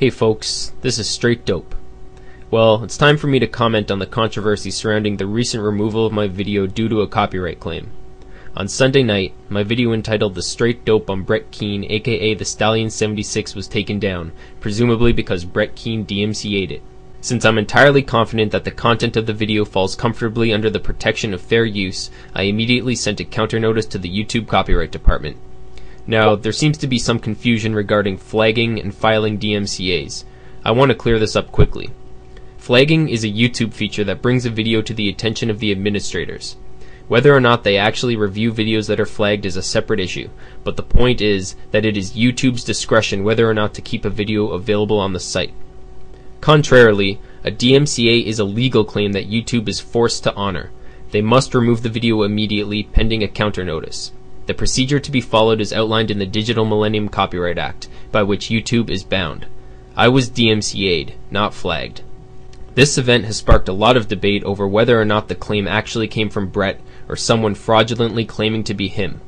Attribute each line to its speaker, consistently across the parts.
Speaker 1: Hey folks, this is Straight Dope. Well, it's time for me to comment on the controversy surrounding the recent removal of my video due to a copyright claim. On Sunday night, my video entitled The Straight Dope on Brett Keane, aka The Stallion 76, was taken down, presumably because Brett Keane DMCA'd it. Since I'm entirely confident that the content of the video falls comfortably under the protection of fair use, I immediately sent a counter notice to the YouTube copyright department. Now, there seems to be some confusion regarding flagging and filing DMCAs. I want to clear this up quickly. Flagging is a YouTube feature that brings a video to the attention of the administrators. Whether or not they actually review videos that are flagged is a separate issue, but the point is that it is YouTube's discretion whether or not to keep a video available on the site. Contrarily, a DMCA is a legal claim that YouTube is forced to honor. They must remove the video immediately, pending a counter notice. The procedure to be followed is outlined in the Digital Millennium Copyright Act, by which YouTube is bound. I was DMCA'd, not flagged. This event has sparked a lot of debate over whether or not the claim actually came from Brett or someone fraudulently claiming to be him.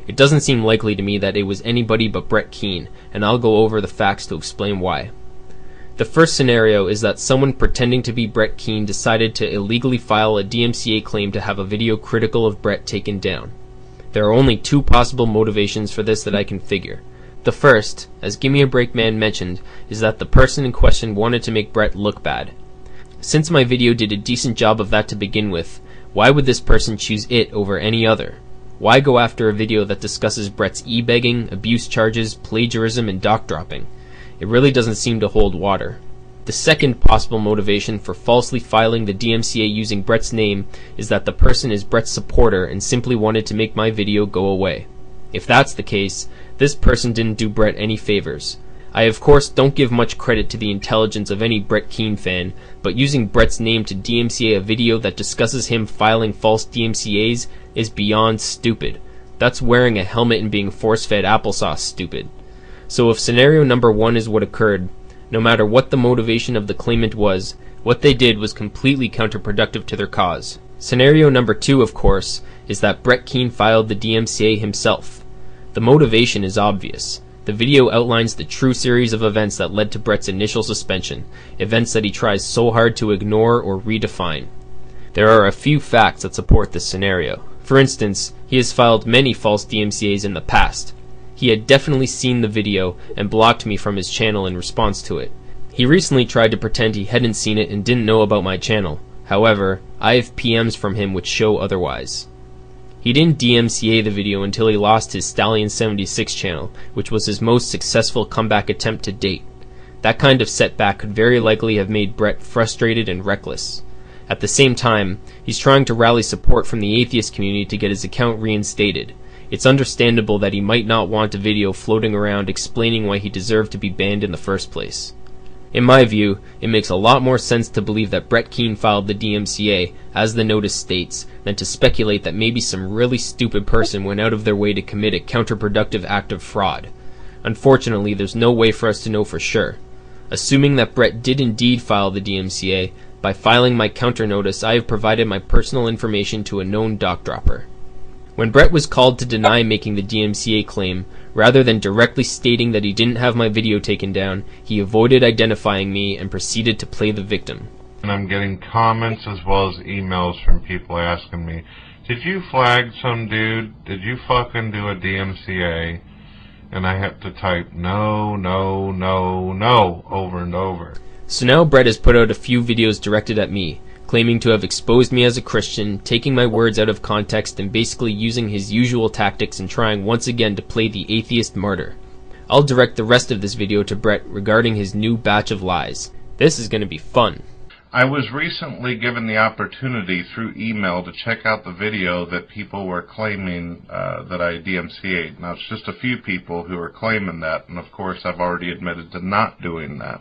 Speaker 1: It doesn't seem likely to me that it was anybody but Brett Keane, and I'll go over the facts to explain why. The first scenario is that someone pretending to be Brett Keane decided to illegally file a DMCA claim to have a video critical of Brett taken down. There are only two possible motivations for this that I can figure. The first, as Gimme a Break Man mentioned, is that the person in question wanted to make Brett look bad. Since my video did a decent job of that to begin with, why would this person choose it over any other? Why go after a video that discusses Brett's e-begging, abuse charges, plagiarism, and doc dropping? It really doesn't seem to hold water. The second possible motivation for falsely filing the DMCA using Brett's name is that the person is Brett's supporter and simply wanted to make my video go away. If that's the case, this person didn't do Brett any favors. I of course don't give much credit to the intelligence of any Brett Keane fan, but using Brett's name to DMCA a video that discusses him filing false DMCAs is beyond stupid. That's wearing a helmet and being force-fed applesauce stupid. So if scenario number one is what occurred, no matter what the motivation of the claimant was, what they did was completely counterproductive to their cause. Scenario number two, of course, is that Brett Keane filed the DMCA himself. The motivation is obvious. The video outlines the true series of events that led to Brett's initial suspension, events that he tries so hard to ignore or redefine. There are a few facts that support this scenario. For instance, he has filed many false DMCAs in the past. He had definitely seen the video and blocked me from his channel in response to it. He recently tried to pretend he hadn't seen it and didn't know about my channel. However, I have PMs from him which show otherwise. He didn't DMCA the video until he lost his Stallion 76 channel, which was his most successful comeback attempt to date. That kind of setback could very likely have made Brett frustrated and reckless. At the same time, he's trying to rally support from the atheist community to get his account reinstated. It's understandable that he might not want a video floating around explaining why he deserved to be banned in the first place. In my view, it makes a lot more sense to believe that Brett Keane filed the DMCA, as the notice states, than to speculate that maybe some really stupid person went out of their way to commit a counterproductive act of fraud. Unfortunately, there's no way for us to know for sure. Assuming that Brett did indeed file the DMCA, by filing my counter notice I have provided my personal information to a known doc dropper. When Brett was called to deny making the DMCA claim, rather than directly stating that he didn't have my video taken down, he avoided identifying me and proceeded to play the victim.
Speaker 2: And I'm getting comments as well as emails from people asking me, did you flag some dude? Did you fucking do a DMCA? And I have to type no, no, no, no over and over.
Speaker 1: So now Brett has put out a few videos directed at me, claiming to have exposed me as a Christian, taking my words out of context, and basically using his usual tactics and trying once again to play the atheist martyr. I'll direct the rest of this video to Brett regarding his new batch of lies. This is going to be fun.
Speaker 2: I was recently given the opportunity through email to check out the video that people were claiming that I DMCA'd. Now, it's just a few people who are claiming that, and of course I've already admitted to not doing that.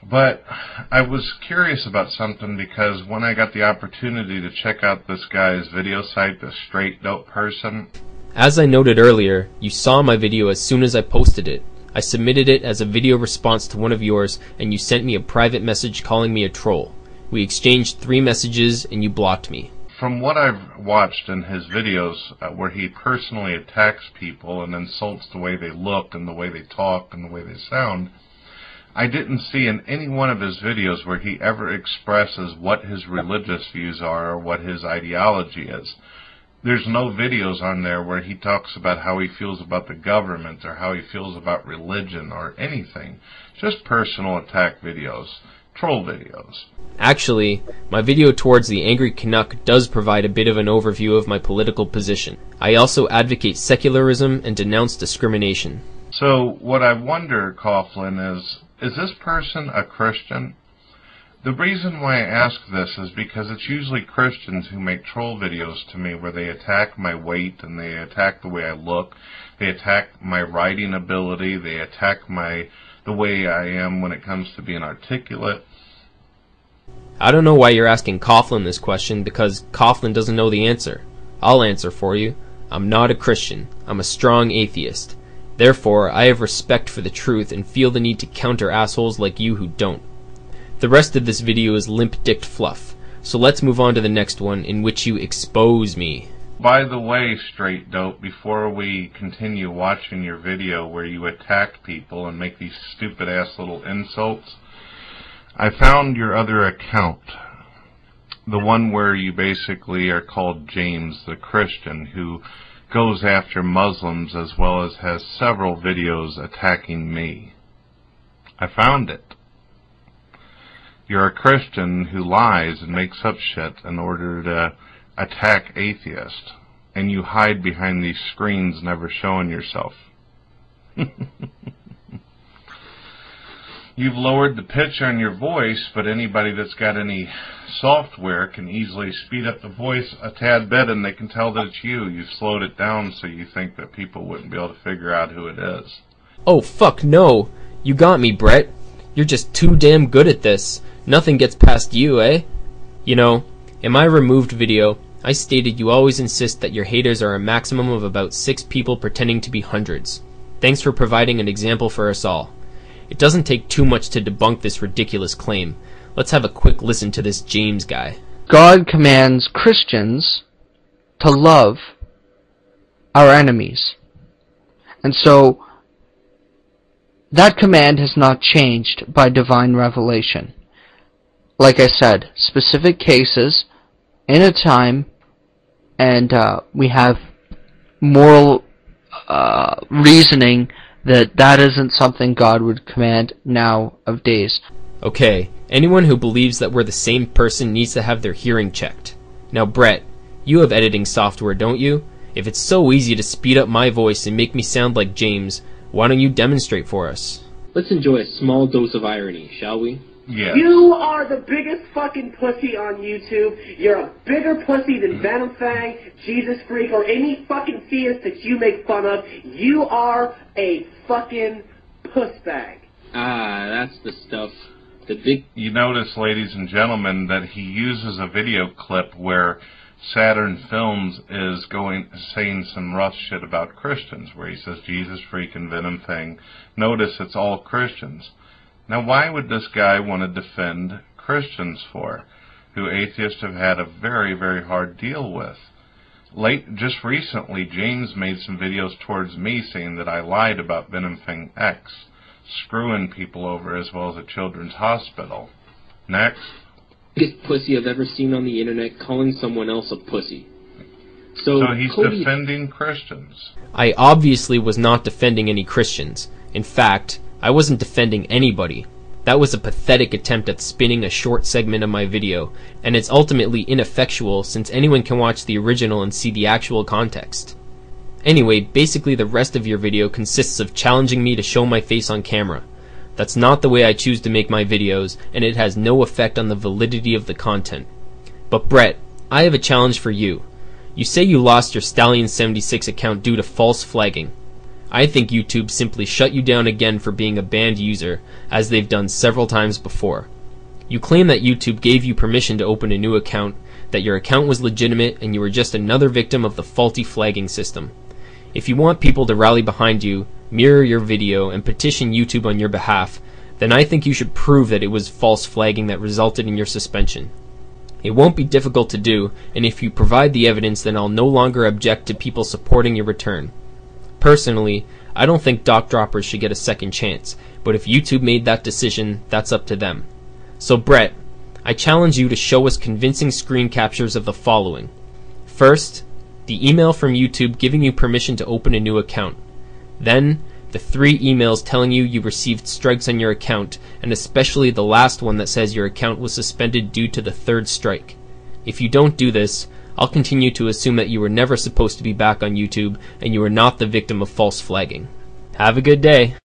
Speaker 2: But I was curious about something because when I got the opportunity to check out this guy's video site, the Straight Dope person.
Speaker 1: As I noted earlier, you saw my video as soon as I posted it. I submitted it as a video response to one of yours, and you sent me a private message calling me a troll. We exchanged 3 messages, and you blocked me.
Speaker 2: From what I've watched in his videos where he personally attacks people and insults the way they look and the way they talk and the way they sound, I didn't see in any one of his videos where he ever expresses what his religious views are or what his ideology is. There's no videos on there where he talks about how he feels about the government or how he feels about religion or anything. Just personal attack videos, troll videos.
Speaker 1: Actually, my video towards the Angry Canuck does provide a bit of an overview of my political position. I also advocate secularism and denounce discrimination.
Speaker 2: So what I wonder, Coughlin, is this person a Christian? The reason why I ask this is because it's usually Christians who make troll videos to me where they attack my weight and they attack the way I look, they attack my writing ability, they attack the way I am when it comes to being articulate.
Speaker 1: I don't know why you're asking Coughlin this question, because Coughlin doesn't know the answer. I'll answer for you. I'm not a Christian. I'm a strong atheist. Therefore, I have respect for the truth and feel the need to counter assholes like you who don't. The rest of this video is limp-dicked fluff, so let's move on to the next one, in which you expose me.
Speaker 2: By the way, Straight Dope, before we continue watching your video where you attack people and make these stupid-ass little insults, I found your other account, the one where you basically are called James the Christian, who goes after Muslims as well as has several videos attacking me. I found it. You're a Christian who lies and makes up shit in order to attack atheists, and you hide behind these screens never showing yourself. You've lowered the pitch on your voice, but anybody that's got any software can easily speed up the voice a tad bit and they can tell that it's you. You've slowed it down so you think that people wouldn't be able to figure out who it is.
Speaker 1: Oh fuck no! You got me, Brett. You're just too damn good at this. Nothing gets past you, eh? You know, in my removed video, I stated you always insist that your haters are a maximum of about 6 people pretending to be hundreds. Thanks for providing an example for us all. It doesn't take too much to debunk this ridiculous claim. Let's have a quick listen to this James guy.
Speaker 3: God commands Christians to love our enemies. And so, that command has not changed by divine revelation. Like I said, specific cases, in a time, and we have moral reasoning that isn't something God would command nowadays.
Speaker 1: Okay, anyone who believes that we're the same person needs to have their hearing checked. Now Brett, you have editing software, don't you? If it's so easy to speed up my voice and make me sound like James, why don't you demonstrate for us?
Speaker 4: Let's enjoy a small dose of irony, shall we?
Speaker 2: Yes.
Speaker 5: You are the biggest fucking pussy on YouTube. You're a bigger pussy than Venom Fang, Jesus Freak, or any fucking theist that you make fun of. You are a fucking pussbag.
Speaker 4: Ah, that's the stuff. The big...
Speaker 2: You notice, ladies and gentlemen, that he uses a video clip where Saturn Films is saying some rough shit about Christians, where he says Jesus Freak and Venom Fang. Notice it's all Christians. Now, why would this guy want to defend Christians for, who atheists have had a very, very hard deal with? Just recently, James made some videos towards me saying that I lied about Venom Fang X, screwing people over as well as a children's hospital. Next.
Speaker 4: Biggest pussy I've ever seen on the internet calling someone else a pussy.
Speaker 2: So he's defending Christians.
Speaker 1: I obviously was not defending any Christians. In fact, I wasn't defending anybody. That was a pathetic attempt at spinning a short segment of my video, and it's ultimately ineffectual since anyone can watch the original and see the actual context. Anyway, basically the rest of your video consists of challenging me to show my face on camera. That's not the way I choose to make my videos, and it has no effect on the validity of the content. But Brett, I have a challenge for you. You say you lost your Stallion76 account due to false flagging. I think YouTube simply shut you down again for being a banned user, as they've done several times before. You claim that YouTube gave you permission to open a new account, that your account was legitimate, and you were just another victim of the faulty flagging system. If you want people to rally behind you, mirror your video, and petition YouTube on your behalf, then I think you should prove that it was false flagging that resulted in your suspension. It won't be difficult to do, and if you provide the evidence, then I'll no longer object to people supporting your return. Personally, I don't think doc droppers should get a second chance, but if YouTube made that decision, that's up to them. So Brett, I challenge you to show us convincing screen captures of the following. First, the email from YouTube giving you permission to open a new account. Then, the 3 emails telling you received strikes on your account, and especially the last one that says your account was suspended due to the 3rd strike. If you don't do this, I'll continue to assume that you were never supposed to be back on YouTube, and you are not the victim of false flagging. Have a good day.